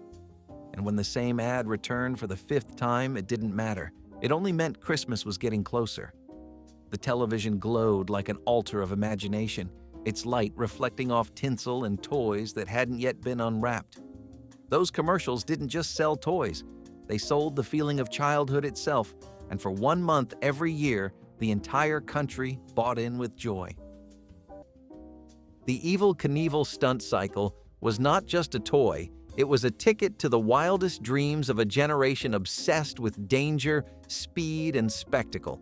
And when the same ad returned for the 5th time, it didn't matter. It only meant Christmas was getting closer. The television glowed like an altar of imagination, its light reflecting off tinsel and toys that hadn't yet been unwrapped. Those commercials didn't just sell toys, they sold the feeling of childhood itself, and for 1 month every year, the entire country bought in with joy. The Evel Knievel stunt cycle was not just a toy, it was a ticket to the wildest dreams of a generation obsessed with danger, speed, and spectacle.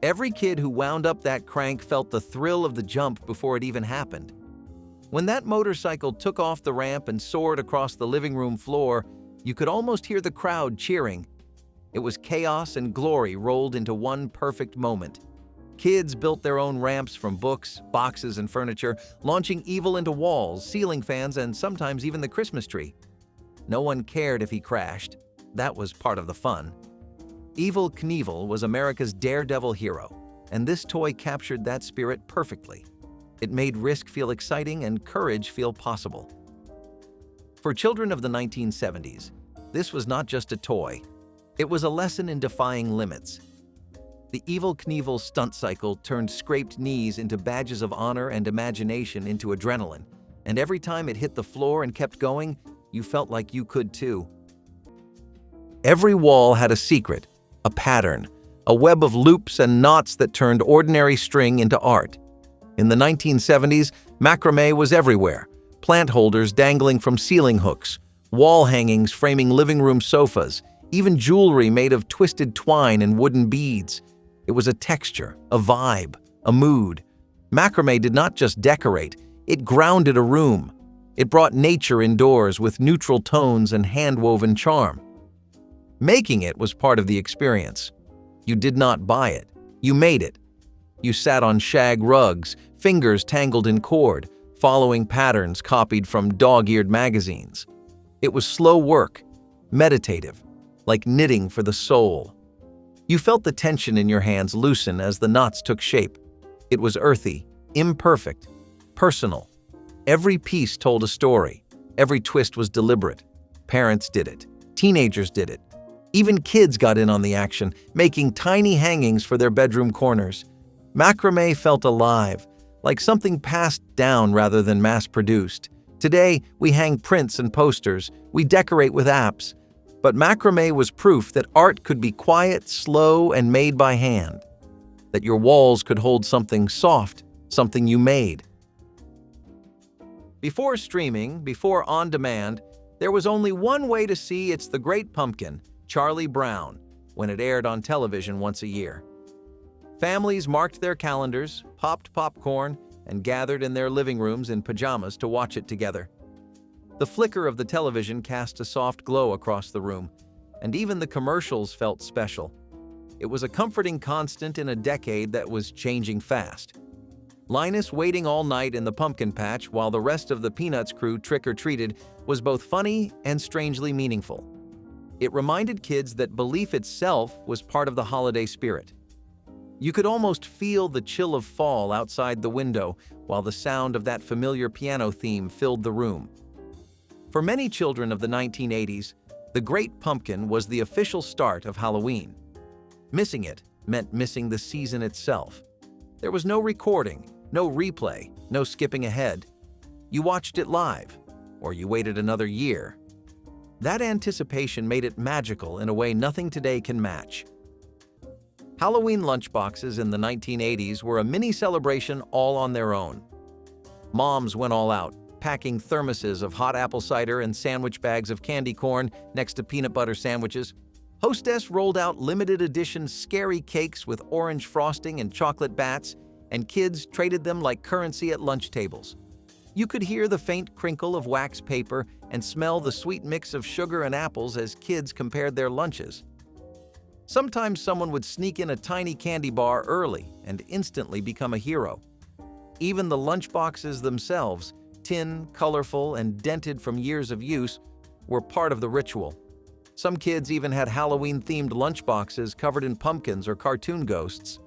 Every kid who wound up that crank felt the thrill of the jump before it even happened. When that motorcycle took off the ramp and soared across the living room floor, you could almost hear the crowd cheering. It was chaos and glory rolled into one perfect moment. Kids built their own ramps from books, boxes, and furniture, launching Evel into walls, ceiling fans, and sometimes even the Christmas tree. No one cared if he crashed. That was part of the fun. Evel Knievel was America's daredevil hero, and this toy captured that spirit perfectly. It made risk feel exciting and courage feel possible. For children of the 1970s, this was not just a toy. It was a lesson in defying limits. The Evel Knievel stunt cycle turned scraped knees into badges of honor and imagination into adrenaline, and every time it hit the floor and kept going, you felt like you could too. Every wall had a secret, a pattern, a web of loops and knots that turned ordinary string into art. In the 1970s, macrame was everywhere, plant holders dangling from ceiling hooks, wall hangings framing living room sofas, even jewelry made of twisted twine and wooden beads. It was a texture, a vibe, a mood. Macrame did not just decorate, it grounded a room. It brought nature indoors with neutral tones and hand-woven charm. Making it was part of the experience. You did not buy it. You made it. You sat on shag rugs, fingers tangled in cord, following patterns copied from dog-eared magazines. It was slow work, meditative, like knitting for the soul. You felt the tension in your hands loosen as the knots took shape. It was earthy, imperfect, personal. Every piece told a story. Every twist was deliberate. Parents did it. Teenagers did it. Even kids got in on the action, making tiny hangings for their bedroom corners. Macrame felt alive, like something passed down rather than mass-produced. Today, we hang prints and posters, we decorate with apps. But macrame was proof that art could be quiet, slow, and made by hand. That your walls could hold something soft, something you made. Before streaming, before on-demand, there was only one way to see It's the Great Pumpkin, Charlie Brown, when it aired on television once a year. Families marked their calendars, popped popcorn, and gathered in their living rooms in pajamas to watch it together. The flicker of the television cast a soft glow across the room, and even the commercials felt special. It was a comforting constant in a decade that was changing fast. Linus waiting all night in the pumpkin patch while the rest of the Peanuts crew trick-or-treated was both funny and strangely meaningful. It reminded kids that belief itself was part of the holiday spirit. You could almost feel the chill of fall outside the window while the sound of that familiar piano theme filled the room. For many children of the 1980s, The Great Pumpkin was the official start of Halloween. Missing it meant missing the season itself. There was no recording, no replay, no skipping ahead. You watched it live, or you waited another year. That anticipation made it magical in a way nothing today can match. Halloween lunchboxes in the 1980s were a mini celebration all on their own. Moms went all out, packing thermoses of hot apple cider and sandwich bags of candy corn next to peanut butter sandwiches. Hostess rolled out limited edition scary cakes with orange frosting and chocolate bats, and kids traded them like currency at lunch tables. You could hear the faint crinkle of wax paper and smell the sweet mix of sugar and apples as kids compared their lunches. Sometimes someone would sneak in a tiny candy bar early and instantly become a hero. Even the lunchboxes themselves, tin, colorful, and dented from years of use, were part of the ritual. Some kids even had Halloween-themed lunchboxes covered in pumpkins or cartoon ghosts.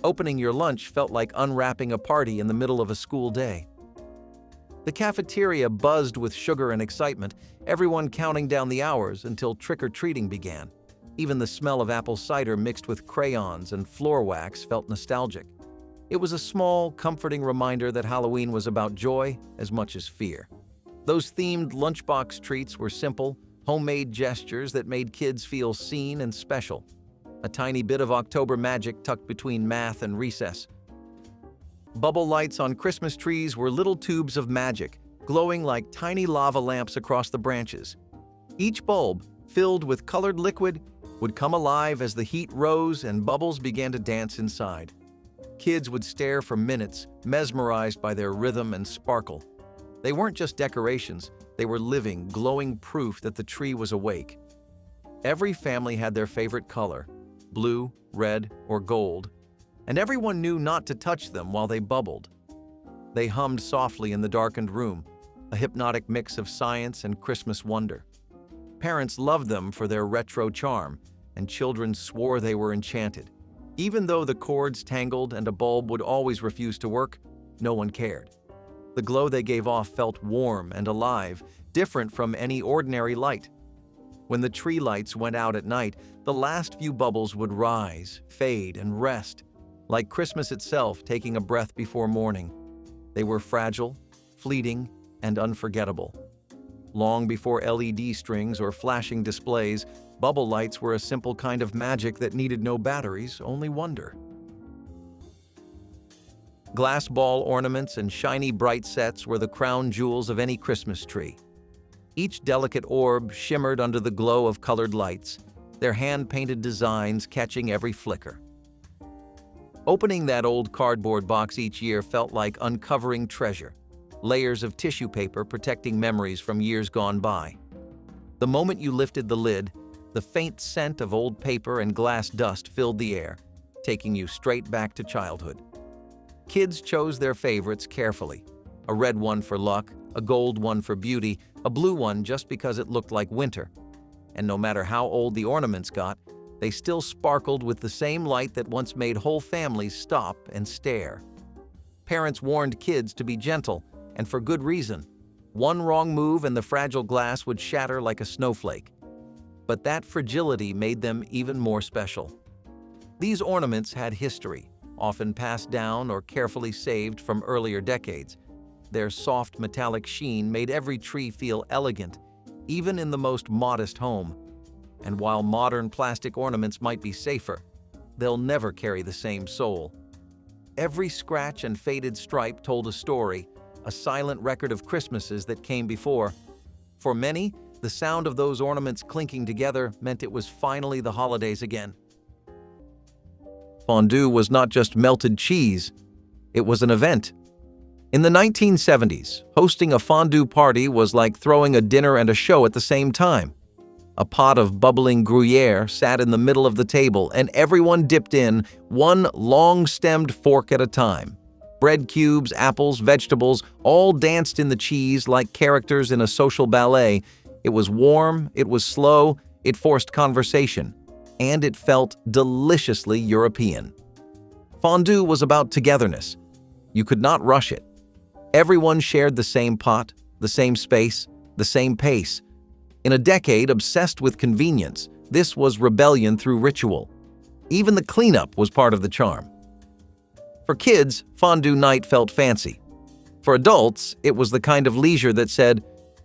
Opening your lunch felt like unwrapping a party in the middle of a school day. The cafeteria buzzed with sugar and excitement, everyone counting down the hours until trick-or-treating began. Even the smell of apple cider mixed with crayons and floor wax felt nostalgic. It was a small, comforting reminder that Halloween was about joy as much as fear. Those themed lunchbox treats were simple, homemade gestures that made kids feel seen and special. A tiny bit of October magic tucked between math and recess. Bubble lights on Christmas trees were little tubes of magic, glowing like tiny lava lamps across the branches. Each bulb, filled with colored liquid, would come alive as the heat rose and bubbles began to dance inside. Kids would stare for minutes, mesmerized by their rhythm and sparkle. They weren't just decorations, they were living, glowing proof that the tree was awake. Every family had their favorite color, blue, red, or gold, and everyone knew not to touch them while they bubbled. They hummed softly in the darkened room, a hypnotic mix of science and Christmas wonder. Parents loved them for their retro charm, and children swore they were enchanted. Even though the cords tangled and a bulb would always refuse to work, no one cared. The glow they gave off felt warm and alive, different from any ordinary light. When the tree lights went out at night, the last few bubbles would rise, fade, and rest, like Christmas itself taking a breath before morning. They were fragile, fleeting, and unforgettable. Long before LED strings or flashing displays, bubble lights were a simple kind of magic that needed no batteries, only wonder. Glass ball ornaments and shiny bright sets were the crown jewels of any Christmas tree. Each delicate orb shimmered under the glow of colored lights, their hand-painted designs catching every flicker. Opening that old cardboard box each year felt like uncovering treasure. layers of tissue paper protecting memories from years gone by. The moment you lifted the lid, the faint scent of old paper and glass dust filled the air, taking you straight back to childhood. Kids chose their favorites carefully. A red one for luck, a gold one for beauty, a blue one just because it looked like winter. And no matter how old the ornaments got, they still sparkled with the same light that once made whole families stop and stare. Parents warned kids to be gentle, and for good reason. One wrong move and the fragile glass would shatter like a snowflake. But that fragility made them even more special. These ornaments had history, often passed down or carefully saved from earlier decades. Their soft metallic sheen made every tree feel elegant, even in the most modest home. And while modern plastic ornaments might be safer, they'll never carry the same soul. Every scratch and faded stripe told a story, a silent record of Christmases that came before. For many, the sound of those ornaments clinking together meant it was finally the holidays again. Fondue was not just melted cheese, it was an event. In the 1970s, hosting a fondue party was like throwing a dinner and a show at the same time. A pot of bubbling Gruyere sat in the middle of the table, and everyone dipped in, one long-stemmed fork at a time. Bread cubes, apples, vegetables, all danced in the cheese like characters in a social ballet. It was warm, it was slow, it forced conversation, and it felt deliciously European. Fondue was about togetherness. You could not rush it. Everyone shared the same pot, the same space, the same pace. In a decade obsessed with convenience, this was rebellion through ritual. Even the cleanup was part of the charm. For kids, fondue night felt fancy. For adults, it was the kind of leisure that said,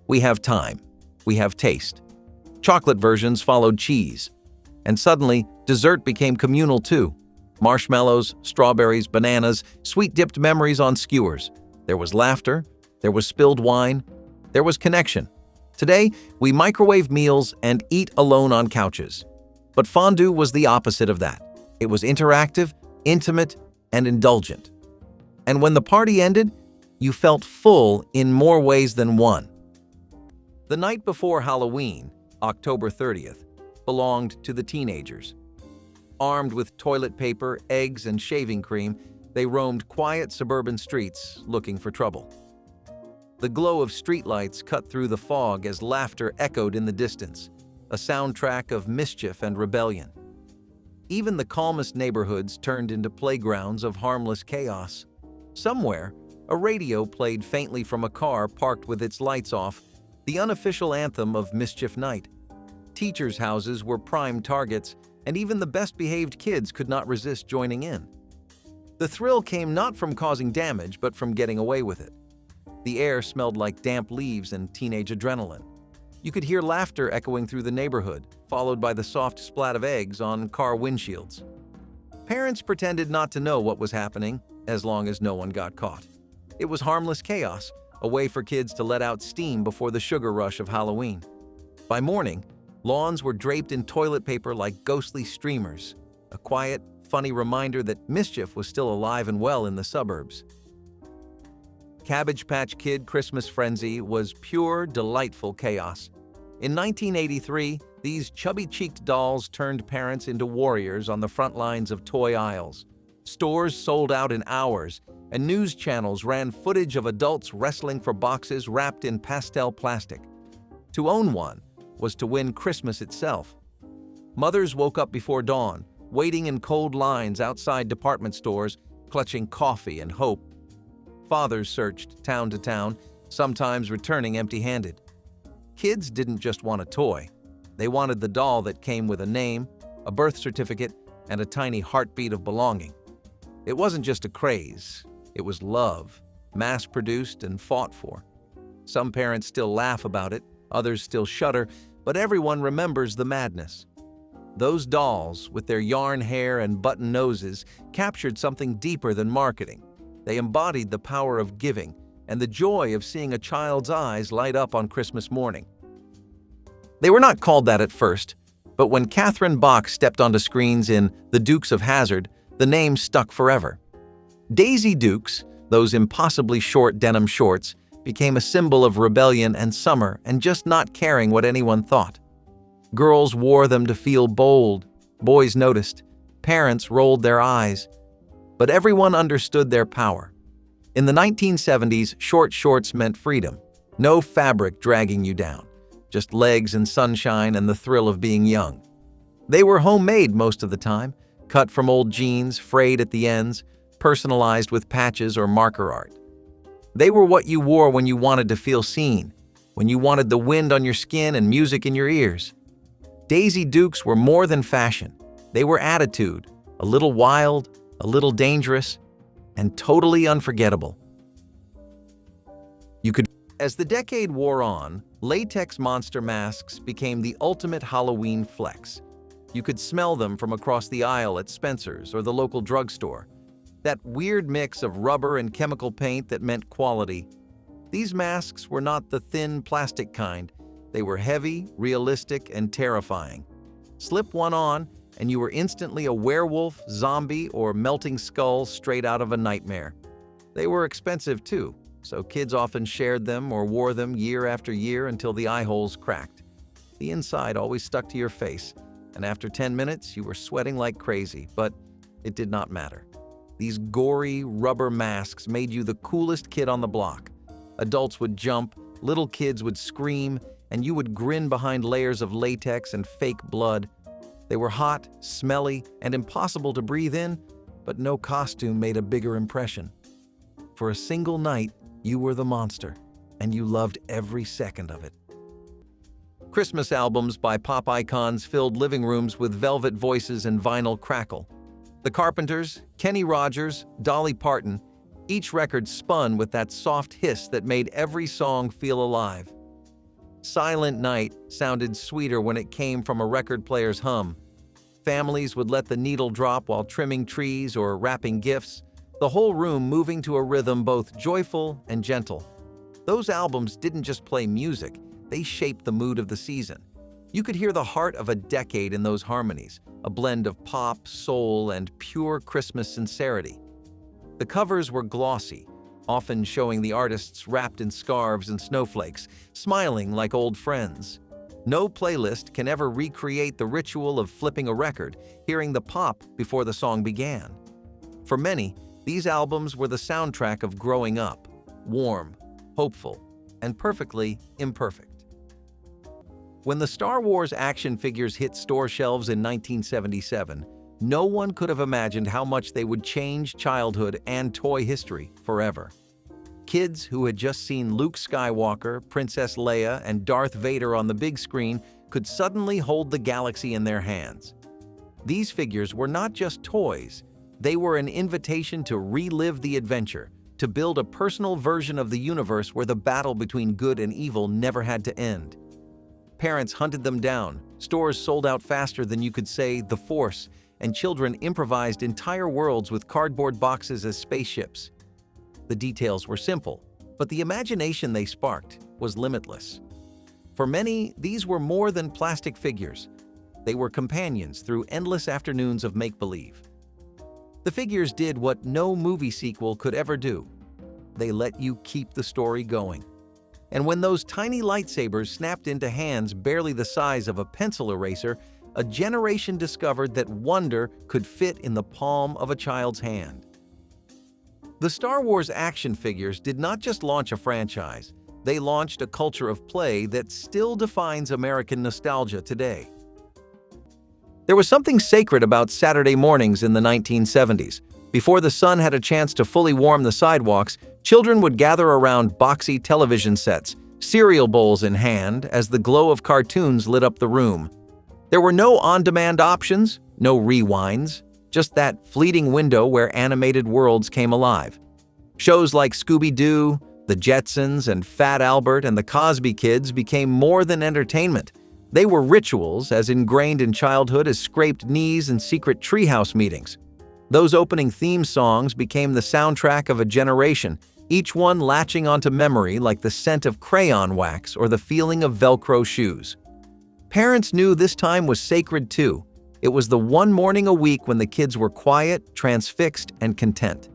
"We have time, we have taste." Chocolate versions followed cheese. And suddenly, dessert became communal too. Marshmallows, strawberries, bananas, sweet-dipped memories on skewers. There was laughter, there was spilled wine, there was connection. Today, we microwave meals and eat alone on couches. But fondue was the opposite of that. It was interactive, intimate, and indulgent. And when the party ended, you felt full in more ways than one. The night before Halloween, October 30th, belonged to the teenagers. Armed with toilet paper, eggs, and shaving cream, they roamed quiet suburban streets looking for trouble. The glow of streetlights cut through the fog as laughter echoed in the distance, a soundtrack of mischief and rebellion. Even the calmest neighborhoods turned into playgrounds of harmless chaos. Somewhere, a radio played faintly from a car parked with its lights off, the unofficial anthem of Mischief Night. Teachers' houses were prime targets, and even the best-behaved kids could not resist joining in. The thrill came not from causing damage, but from getting away with it. The air smelled like damp leaves and teenage adrenaline. You could hear laughter echoing through the neighborhood, followed by the soft splat of eggs on car windshields. Parents pretended not to know what was happening, as long as no one got caught. It was harmless chaos, a way for kids to let out steam before the sugar rush of Halloween. By morning, lawns were draped in toilet paper like ghostly streamers, a quiet, funny reminder that mischief was still alive and well in the suburbs. Cabbage Patch Kid Christmas Frenzy was pure, delightful chaos. In 1983, these chubby-cheeked dolls turned parents into warriors on the front lines of toy aisles. Stores sold out in hours, and news channels ran footage of adults wrestling for boxes wrapped in pastel plastic. To own one was to win Christmas itself. Mothers woke up before dawn, waiting in cold lines outside department stores, clutching coffee and hope. Fathers searched town to town, sometimes returning empty-handed. Kids didn't just want a toy. They wanted the doll that came with a name, a birth certificate, and a tiny heartbeat of belonging. It wasn't just a craze. It was love, mass-produced and fought for. Some parents still laugh about it, others still shudder, but everyone remembers the madness. Those dolls, with their yarn hair and button noses, captured something deeper than marketing. They embodied the power of giving and the joy of seeing a child's eyes light up on Christmas morning. They were not called that at first, but when Catherine Bach stepped onto screens in The Dukes of Hazzard, the name stuck forever. Daisy Dukes, those impossibly short denim shorts, became a symbol of rebellion and summer and just not caring what anyone thought. Girls wore them to feel bold, boys noticed, parents rolled their eyes, but everyone understood their power. In the 1970s, short shorts meant freedom, no fabric dragging you down, just legs and sunshine and the thrill of being young. They were homemade most of the time, cut from old jeans, frayed at the ends, personalized with patches or marker art. They were what you wore when you wanted to feel seen, when you wanted the wind on your skin and music in your ears. Daisy Dukes were more than fashion. They were attitude, a little wild, a little dangerous, and totally unforgettable. As the decade wore on, latex monster masks became the ultimate Halloween flex. You could smell them from across the aisle at Spencer's or the local drugstore. That weird mix of rubber and chemical paint that meant quality. These masks were not the thin plastic kind. They were heavy, realistic, and terrifying. Slip one on, and you were instantly a werewolf, zombie, or melting skull straight out of a nightmare. They were expensive too, so kids often shared them or wore them year after year until the eye holes cracked. The inside always stuck to your face, and after 10 minutes, you were sweating like crazy, but it did not matter. These gory rubber masks made you the coolest kid on the block. Adults would jump, little kids would scream, and you would grin behind layers of latex and fake blood. They were hot, smelly, and impossible to breathe in, but no costume made a bigger impression. For a single night, you were the monster, and you loved every second of it. Christmas albums by pop icons filled living rooms with velvet voices and vinyl crackle. The Carpenters, Kenny Rogers, Dolly Parton, each record spun with that soft hiss that made every song feel alive. Silent Night sounded sweeter when it came from a record player's hum. Families would let the needle drop while trimming trees or wrapping gifts, the whole room moving to a rhythm both joyful and gentle. Those albums didn't just play music, they shaped the mood of the season. You could hear the heart of a decade in those harmonies, a blend of pop, soul, and pure Christmas sincerity. The covers were glossy, often showing the artists wrapped in scarves and snowflakes, smiling like old friends. No playlist can ever recreate the ritual of flipping a record, hearing the pop before the song began. For many, these albums were the soundtrack of growing up, warm, hopeful, and perfectly imperfect. When the Star Wars action figures hit store shelves in 1977, no one could have imagined how much they would change childhood and toy history forever. Kids who had just seen Luke Skywalker, Princess Leia, and Darth Vader on the big screen could suddenly hold the galaxy in their hands. These figures were not just toys, they were an invitation to relive the adventure, to build a personal version of the universe where the battle between good and evil never had to end. Parents hunted them down, stores sold out faster than you could say "the Force," and children improvised entire worlds with cardboard boxes as spaceships. The details were simple, but the imagination they sparked was limitless. For many, these were more than plastic figures. They were companions through endless afternoons of make-believe. The figures did what no movie sequel could ever do. They let you keep the story going. And when those tiny lightsabers snapped into hands barely the size of a pencil eraser, a generation discovered that wonder could fit in the palm of a child's hand. The Star Wars action figures did not just launch a franchise, they launched a culture of play that still defines American nostalgia today. There was something sacred about Saturday mornings in the 1970s. Before the sun had a chance to fully warm the sidewalks, children would gather around boxy television sets, cereal bowls in hand, as the glow of cartoons lit up the room. There were no on-demand options, no rewinds, just that fleeting window where animated worlds came alive. Shows like Scooby-Doo, The Jetsons, and Fat Albert and the Cosby Kids became more than entertainment. They were rituals as ingrained in childhood as scraped knees and secret treehouse meetings. Those opening theme songs became the soundtrack of a generation, each one latching onto memory like the scent of crayon wax or the feeling of Velcro shoes. Parents knew this time was sacred too. It was the one morning a week when the kids were quiet, transfixed, and content.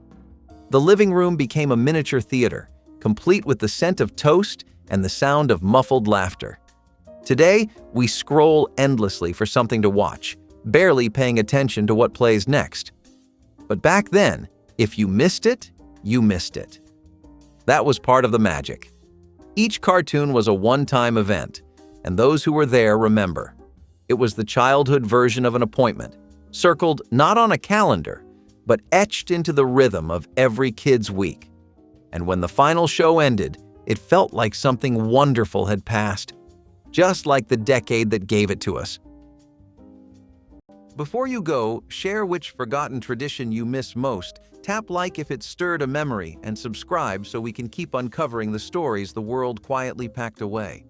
The living room became a miniature theater. complete with the scent of toast and the sound of muffled laughter. Today, we scroll endlessly for something to watch, barely paying attention to what plays next. But back then, if you missed it, you missed it. That was part of the magic. Each cartoon was a one-time event, and those who were there remember. It was the childhood version of an appointment, circled not on a calendar, but etched into the rhythm of every kid's week. And when the final show ended, it felt like something wonderful had passed, just like the decade that gave it to us. Before you go, share which forgotten tradition you miss most, tap like if it stirred a memory, and subscribe so we can keep uncovering the stories the world quietly packed away.